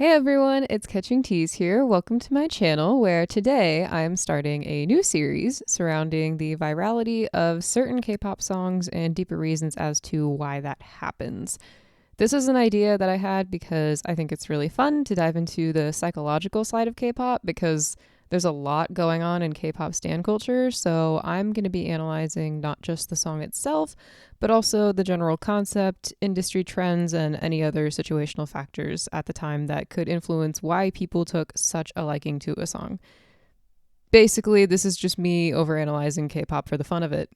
Hey everyone, it's Catching Teas here. Welcome to my channel where today I'm starting a new series surrounding the virality of certain K-pop songs and deeper reasons as to why that happens. This is an idea that I had because I think it's really fun to dive into the psychological side of K-pop because there's a lot going on in K-pop stan culture, so I'm going to be analyzing not just the song itself, but also the general concept, industry trends, and any other situational factors at the time that could influence why people took such a liking to a song. Basically, this is just me overanalyzing K-pop for the fun of it.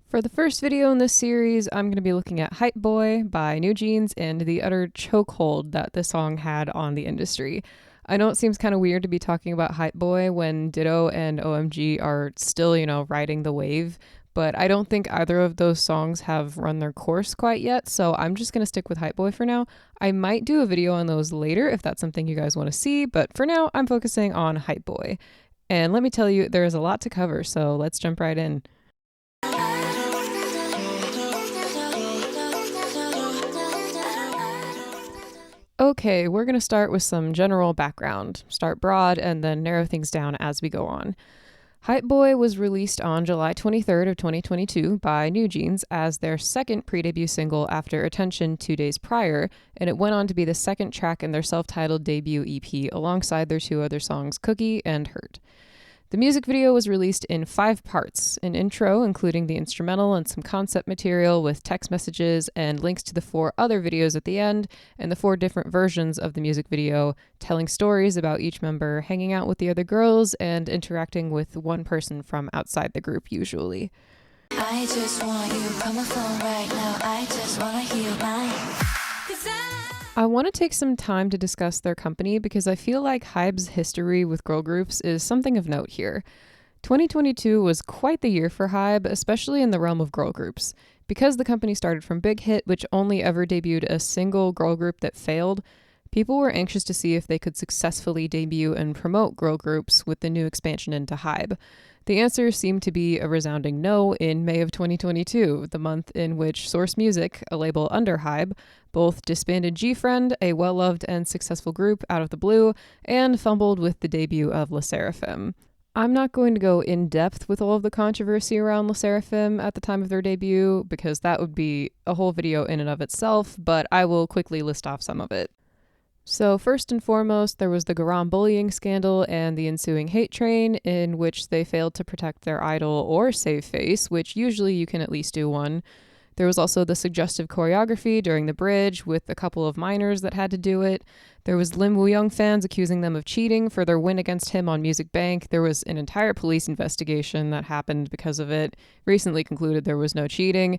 For the first video in this series, I'm going to be looking at Hypeboy by NewJeans and the utter chokehold that the song had on the industry. I know it seems kind of weird to be talking about Hypeboy when Ditto and OMG are still, riding the wave, but I don't think either of those songs have run their course quite yet, so I'm just going to stick with Hypeboy for now. I might do a video on those later if that's something you guys want to see, but for now, I'm focusing on Hypeboy. And let me tell you, there is a lot to cover, so let's jump right in. Okay, we're going to start with some general background, start broad, and then narrow things down as we go on. Hypeboy was released on July 23rd of 2022 by NewJeans as their second pre-debut single after Attention 2 days prior, and it went on to be the second track in their self-titled debut EP alongside their two other songs, Cookie and Hurt. The music video was released in 5 parts, an intro including the instrumental and some concept material with text messages and links to the 4 other videos at the end, and the 4 different versions of the music video telling stories about each member hanging out with the other girls and interacting with one person from outside the group usually. I just want you on my phone right now, I just want to hear mine. I want to take some time to discuss their company because I feel like Hybe's history with girl groups is something of note here. 2022 was quite the year for Hybe, especially in the realm of girl groups. Because the company started from Big Hit, which only ever debuted a single girl group that failed, people were anxious to see if they could successfully debut and promote girl groups with the new expansion into Hybe. The answer seemed to be a resounding no in May of 2022, the month in which Source Music, a label under Hybe, both disbanded G-Friend, a well-loved and successful group out of the blue, and fumbled with the debut of LE SSERAFIM. I'm not going to go in depth with all of the controversy around LE SSERAFIM at the time of their debut, because that would be a whole video in and of itself, but I will quickly list off some of it. So first and foremost, there was the Garam bullying scandal and the ensuing hate train, in which they failed to protect their idol or save face, which usually you can at least do one. There was also the suggestive choreography during the bridge with a couple of minors that had to do it. There was Lim Woo-young fans accusing them of cheating for their win against him on Music Bank. There was an entire police investigation that happened because of it. Recently concluded there was no cheating.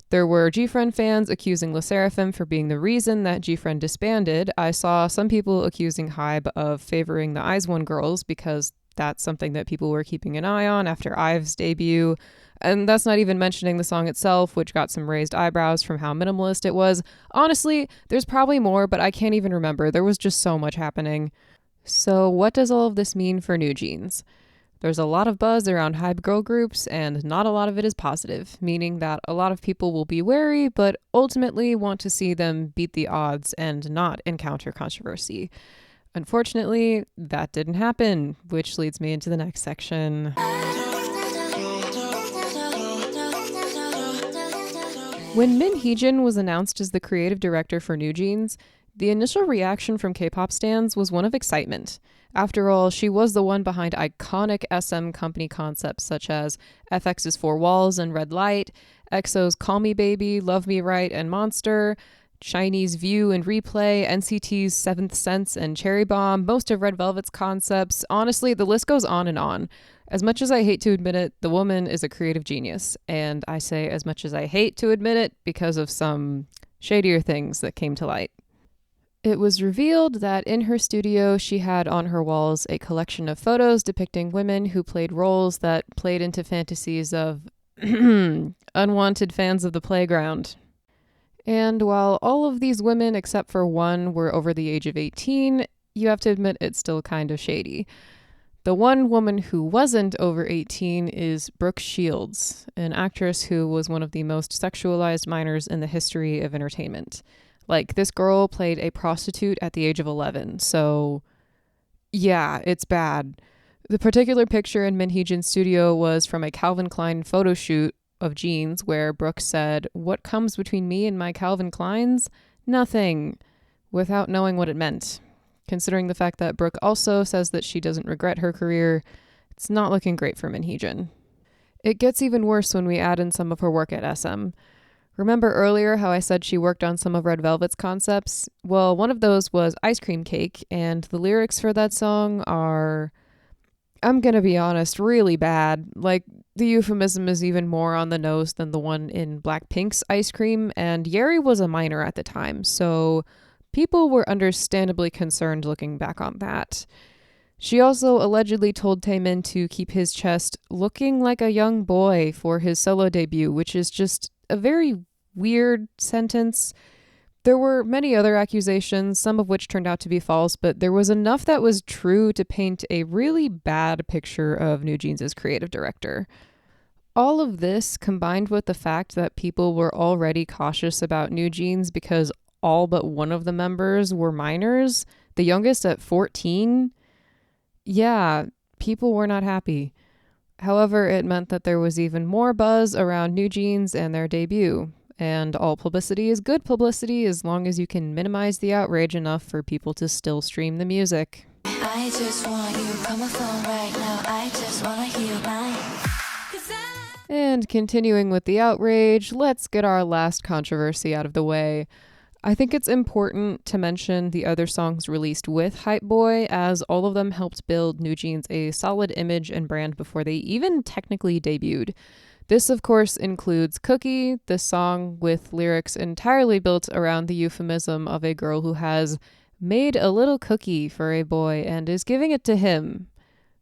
There were G-Friend fans accusing LE SSERAFIM for being the reason that G-Friend disbanded. I saw some people accusing Hybe of favoring the IZ*ONE girls because that's something that people were keeping an eye on after IVE's debut. And that's not even mentioning the song itself, which got some raised eyebrows from how minimalist it was. Honestly, there's probably more, but I can't even remember. There was just so much happening. So what does all of this mean for NewJeans? There's a lot of buzz around Hybe girl groups, and not a lot of it is positive, meaning that a lot of people will be wary, but ultimately want to see them beat the odds and not encounter controversy. Unfortunately, that didn't happen, which leads me into the next section. When Heejin was announced as the creative director for NewJeans, the initial reaction from K-pop stans was one of excitement. After all, she was the one behind iconic SM company concepts such as FX's Four Walls and Red Light, EXO's Call Me Baby, Love Me Right, and Monster, SHINee's View and Replay, NCT's Seventh Sense and Cherry Bomb, most of Red Velvet's concepts. Honestly, the list goes on and on. As much as I hate to admit it, the woman is a creative genius. And I say as much as I hate to admit it because of some shadier things that came to light. It was revealed that in her studio, she had on her walls a collection of photos depicting women who played roles that played into fantasies of unwanted fans of the playground. And while all of these women, except for one, were over the age of 18, you have to admit it's still kind of shady. The one woman who wasn't over 18 is Brooke Shields, an actress who was one of the most sexualized minors in the history of entertainment. Like, this girl played a prostitute at the age of 11. So, yeah, it's bad. The particular picture in Heejin's studio was from a Calvin Klein photo shoot of jeans where Brooke said, "What comes between me and my Calvin Kleins? Nothing," without knowing what it meant. Considering the fact that Brooke also says that she doesn't regret her career, it's not looking great for Heejin. It gets even worse when we add in some of her work at SM. Remember earlier how I said she worked on some of Red Velvet's concepts? Well, one of those was Ice Cream Cake, and the lyrics for that song are, I'm gonna be honest, really bad. Like, the euphemism is even more on the nose than the one in Blackpink's Ice Cream, and Yeri was a minor at the time, so people were understandably concerned looking back on that. She also allegedly told Taemin to keep his chest looking like a young boy for his solo debut, which is just a very weird sentence. There were many other accusations, some of which turned out to be false, but there was enough that was true to paint a really bad picture of NewJeans' creative director. All of this, combined with the fact that people were already cautious about NewJeans because all but one of the members were minors, the youngest at 14, yeah, people were not happy. However, it meant that there was even more buzz around NewJeans and their debut. And all publicity is good publicity as long as you can minimize the outrage enough for people to still stream the music. I just want you, call my phone right now. I just want to hear mine. And continuing with the outrage, let's get our last controversy out of the way. I think it's important to mention the other songs released with Hypeboy, as all of them helped build NewJeans a solid image and brand before they even technically debuted. This, of course, includes Cookie, the song with lyrics entirely built around the euphemism of a girl who has made a little cookie for a boy and is giving it to him,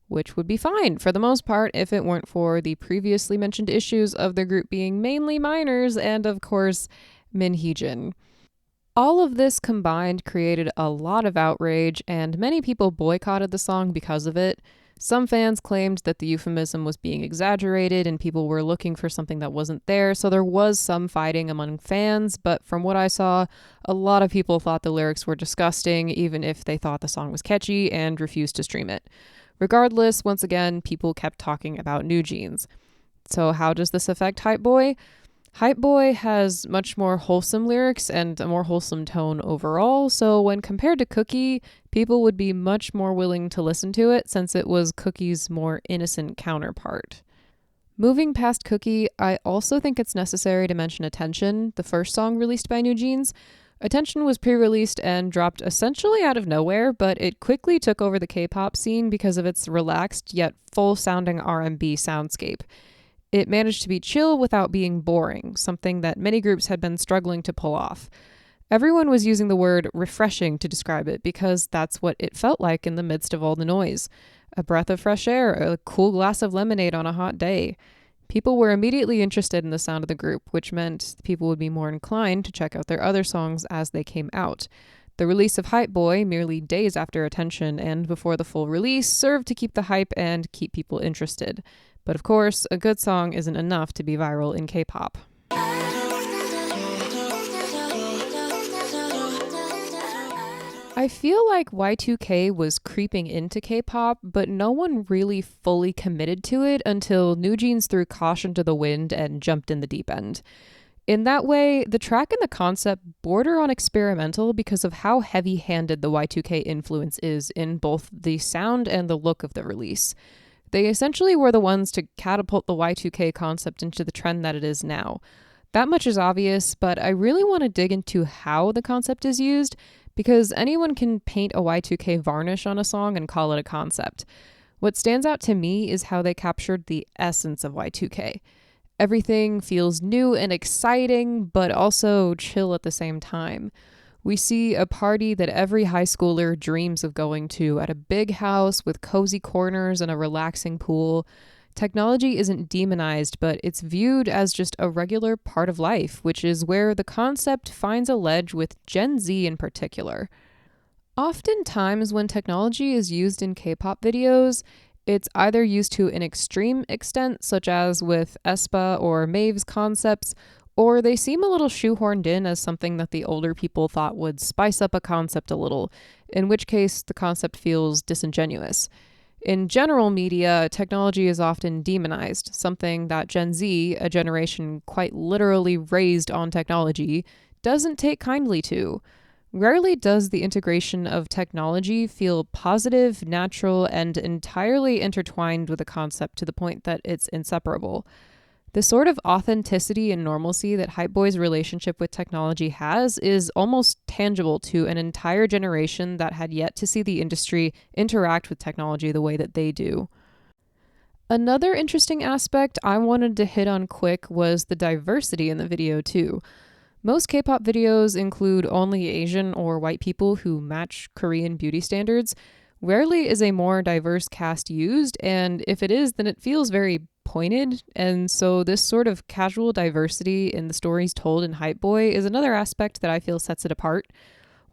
which would be fine for the most part if it weren't for the previously mentioned issues of the group being mainly minors and, of course, Heejin. All of this combined created a lot of outrage, and many people boycotted the song because of it. Some fans claimed that the euphemism was being exaggerated and people were looking for something that wasn't there, so there was some fighting among fans, but from what I saw, a lot of people thought the lyrics were disgusting, even if they thought the song was catchy, and refused to stream it. Regardless, once again, people kept talking about NewJeans. So how does this affect Hypeboy? Hypeboy has much more wholesome lyrics and a more wholesome tone overall, so when compared to Cookie, people would be much more willing to listen to it since it was Cookie's more innocent counterpart. Moving past Cookie, I also think it's necessary to mention Attention, the first song released by NewJeans. Attention was pre-released and dropped essentially out of nowhere, but it quickly took over the K-pop scene because of its relaxed yet full-sounding R&B soundscape. It managed to be chill without being boring, something that many groups had been struggling to pull off. Everyone was using the word refreshing to describe it because that's what it felt like in the midst of all the noise. A breath of fresh air, a cool glass of lemonade on a hot day. People were immediately interested in the sound of the group, which meant people would be more inclined to check out their other songs as they came out. The release of Hypeboy, merely days after Attention and before the full release, served to keep the hype and keep people interested. But of course, a good song isn't enough to be viral in K-pop. I feel like Y2K was creeping into K-pop, but no one really fully committed to it until NewJeans threw caution to the wind and jumped in the deep end. In that way, the track and the concept border on experimental because of how heavy-handed the Y2K influence is in both the sound and the look of the release. They essentially were the ones to catapult the Y2K concept into the trend that it is now. That much is obvious, but I really want to dig into how the concept is used, because anyone can paint a Y2K varnish on a song and call it a concept. What stands out to me is how they captured the essence of Y2K. Everything feels new and exciting, but also chill at the same time. We see a party that every high schooler dreams of going to at a big house with cozy corners and a relaxing pool. Technology isn't demonized, but it's viewed as just a regular part of life, which is where the concept finds a ledge with Gen Z in particular. Oftentimes, when technology is used in K-pop videos, it's either used to an extreme extent, such as with aespa or Maeve's concepts, or they seem a little shoehorned in as something that the older people thought would spice up a concept a little, in which case the concept feels disingenuous. In general media, technology is often demonized, something that Gen Z, a generation quite literally raised on technology, doesn't take kindly to. Rarely does the integration of technology feel positive, natural, and entirely intertwined with a concept to the point that it's inseparable. The sort of authenticity and normalcy that Hype's relationship with technology has is almost tangible to an entire generation that had yet to see the industry interact with technology the way that they do. Another interesting aspect I wanted to hit on quick was the diversity in the video too. Most K-pop videos include only Asian or white people who match Korean beauty standards. Rarely is a more diverse cast used, and if it is, then it feels very pointed, and so this sort of casual diversity in the stories told in Hypeboy is another aspect that I feel sets it apart.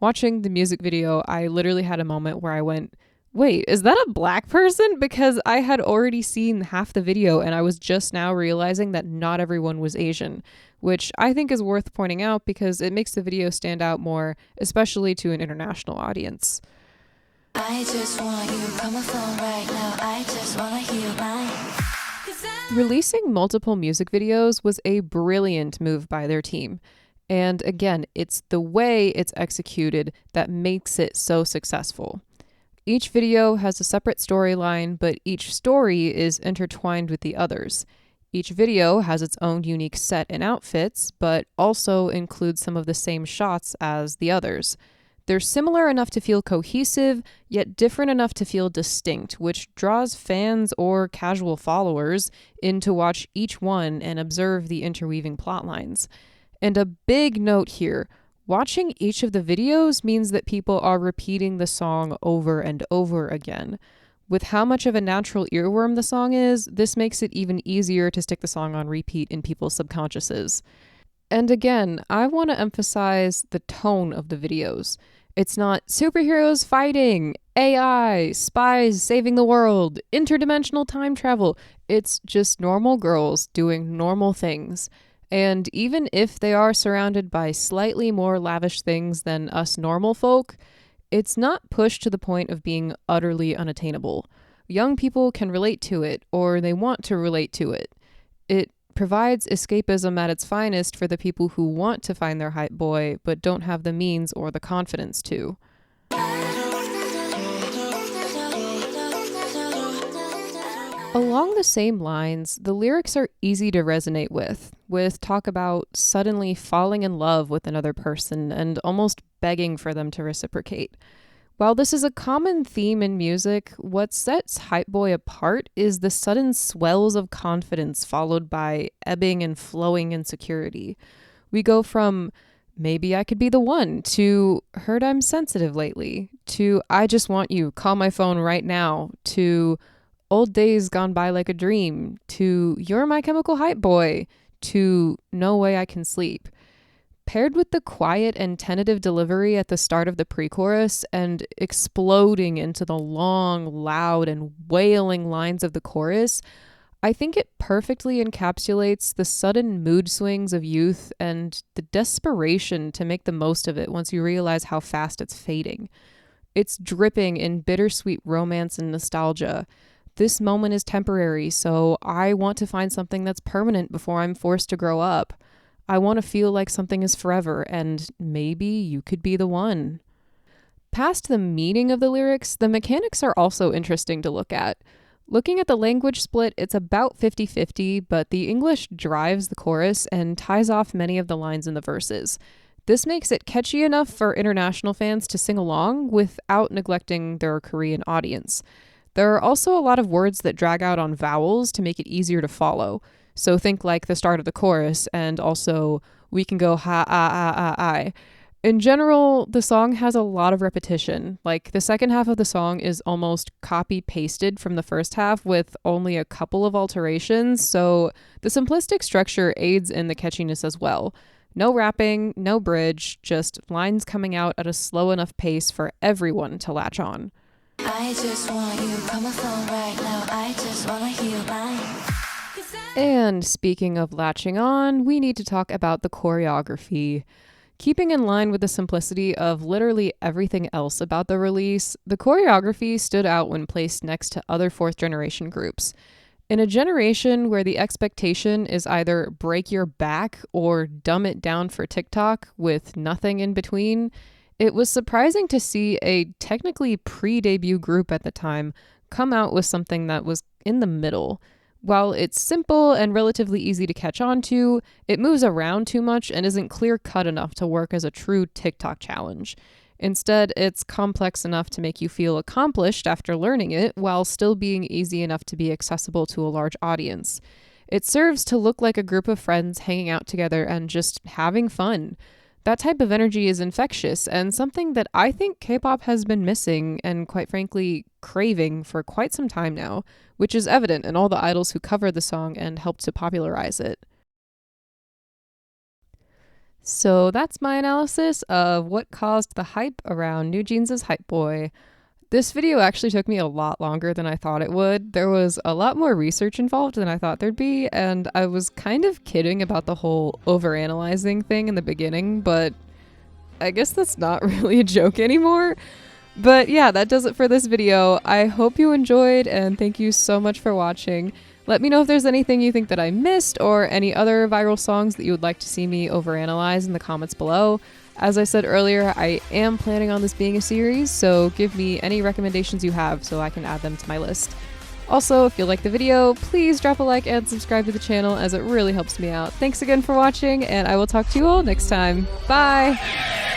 Watching the music video, I literally had a moment where I went, wait, is that a black person? Because I had already seen half the video and I was just now realizing that not everyone was Asian, which I think is worth pointing out because it makes the video stand out more, especially to an international audience. I just want you, come on phone right now, I just wanna hear mine. Releasing multiple music videos was a brilliant move by their team. And again, it's the way it's executed that makes it so successful. Each video has a separate storyline, but each story is intertwined with the others. Each video has its own unique set and outfits, but also includes some of the same shots as the others. They're similar enough to feel cohesive, yet different enough to feel distinct, which draws fans or casual followers in to watch each one and observe the interweaving plotlines. And a big note here, watching each of the videos means that people are repeating the song over and over again. With how much of a natural earworm the song is, this makes it even easier to stick the song on repeat in people's subconsciouses. And again, I want to emphasize the tone of the videos. It's not superheroes fighting, AI, spies saving the world, interdimensional time travel. It's just normal girls doing normal things. And even if they are surrounded by slightly more lavish things than us normal folk, it's not pushed to the point of being utterly unattainable. Young people can relate to it, or they want to relate to it. It provides escapism at its finest for the people who want to find their hype boy, but don't have the means or the confidence to. Along the same lines, the lyrics are easy to resonate with talk about suddenly falling in love with another person and almost begging for them to reciprocate. While this is a common theme in music, what sets Hype Boy apart is the sudden swells of confidence followed by ebbing and flowing insecurity. We go from maybe I could be the one to heard I'm sensitive lately to I just want you, call my phone right now to old days gone by like a dream to you're my chemical hype boy to no way I can sleep. Paired with the quiet and tentative delivery at the start of the pre-chorus and exploding into the long, loud, and wailing lines of the chorus, I think it perfectly encapsulates the sudden mood swings of youth and the desperation to make the most of it once you realize how fast it's fading. It's dripping in bittersweet romance and nostalgia. This moment is temporary, so I want to find something that's permanent before I'm forced to grow up. I want to feel like something is forever, and maybe you could be the one. Past the meaning of the lyrics, the mechanics are also interesting to look at. Looking at the language split, it's about 50-50, but the English drives the chorus and ties off many of the lines in the verses. This makes it catchy enough for international fans to sing along without neglecting their Korean audience. There are also a lot of words that drag out on vowels to make it easier to follow. So think like the start of the chorus, and also we can go ha, I. In general, the song has a lot of repetition. Like the second half of the song is almost copy-pasted from the first half with only a couple of alterations, so the simplistic structure aids in the catchiness as well. No rapping, no bridge, just lines coming out at a slow enough pace for everyone to latch on. I just want you, call my phone right now, I just wanna hear mine. And speaking of latching on, we need to talk about the choreography. Keeping in line with the simplicity of literally everything else about the release, the choreography stood out when placed next to other fourth generation groups. In a generation where the expectation is either break your back or dumb it down for TikTok with nothing in between, it was surprising to see a technically pre-debut group at the time come out with something that was in the middle. While it's simple and relatively easy to catch on to, it moves around too much and isn't clear-cut enough to work as a true TikTok challenge. Instead, it's complex enough to make you feel accomplished after learning it, while still being easy enough to be accessible to a large audience. It serves to look like a group of friends hanging out together and just having fun. That type of energy is infectious and something that I think K-pop has been missing and, quite frankly, craving for quite some time now, which is evident in all the idols who covered the song and helped to popularize it. So that's my analysis of what caused the hype around NewJeans' Hypeboy. This video actually took me a lot longer than I thought it would. There was a lot more research involved than I thought there'd be, and I was kind of kidding about the whole overanalyzing thing in the beginning, but I guess that's not really a joke anymore. But yeah, that does it for this video. I hope you enjoyed, and thank you so much for watching. Let me know if there's anything you think that I missed or any other viral songs that you would like to see me overanalyze in the comments below. As I said earlier, I am planning on this being a series, so give me any recommendations you have so I can add them to my list. Also, if you like the video, please drop a like and subscribe to the channel as it really helps me out. Thanks again for watching, and I will talk to you all next time. Bye!